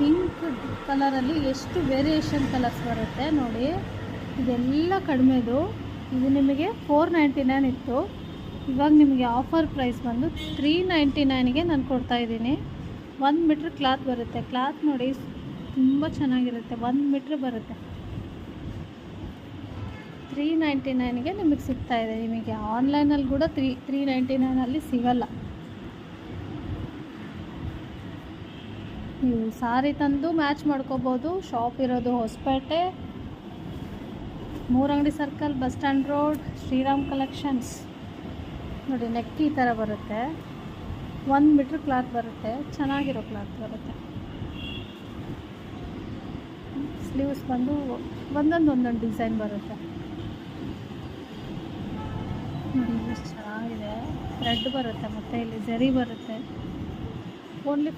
Pink ಕಲರಲ್ಲಿ ಎಷ್ಟು variation colours ಬರುತ್ತೆ ನೋಡಿ. ಇದೆಲ್ಲ ಕಡಿಮೆದು. ಇದು ನಿಮಗೆ 499 ಇತ್ತು. ಇವಾಗ ನಿಮಗೆ ಆಫರ್ ಪ್ರೈಸ್ ಬಂದು 399ಗೆ ನಾನು ಕೊಡ್ತಾಯಿದ್ದೀನಿ. 1 ಮೀಟ್ರ್ ಕ್ಲಾತ್ ಬರುತ್ತೆ. ಕ್ಲಾತ್ ನೋಡಿ ತುಂಬ ಚೆನ್ನಾಗಿರುತ್ತೆ. 1 ಮೀಟ್ರ್ ಬರುತ್ತೆ. 399ಗೆ ನಿಮಗೆ ಸಿಗ್ತಾಯಿದೆ. ನಿಮಗೆ ಆನ್ಲೈನಲ್ಲಿ ಕೂಡ 399ಅಲ್ಲಿ ಸಿಗಲ್ಲ. ನೀವು ಸಾರಿ ತಂದು ಮ್ಯಾಚ್ ಮಾಡ್ಕೋಬೋದು. ಶಾಪ್ ಇರೋದು Hospet, Moorangadi circle, bus stand road, Shriram collections. ನೋಡಿ ನೆಕ್ ಈ ಥರ ಬರುತ್ತೆ. 1 ಮೀಟ್ರ್ ಕ್ಲಾತ್ ಬರುತ್ತೆ. ಚೆನ್ನಾಗಿರೋ ಕ್ಲಾತ್ ಬರುತ್ತೆ. ಸ್ಲೀವ್ಸ್ ಬಂದು ಒಂದೊಂದು ಡಿಸೈನ್ ಬರುತ್ತೆ. ನೋಡಿ ಎಷ್ಟು ಚೆನ್ನಾಗಿದೆ. ಥ್ರೆಡ್ ಬರುತ್ತೆ ಮತ್ತು ಇಲ್ಲಿ ಜರಿ ಬರುತ್ತೆ. ಓನ್ಲಿ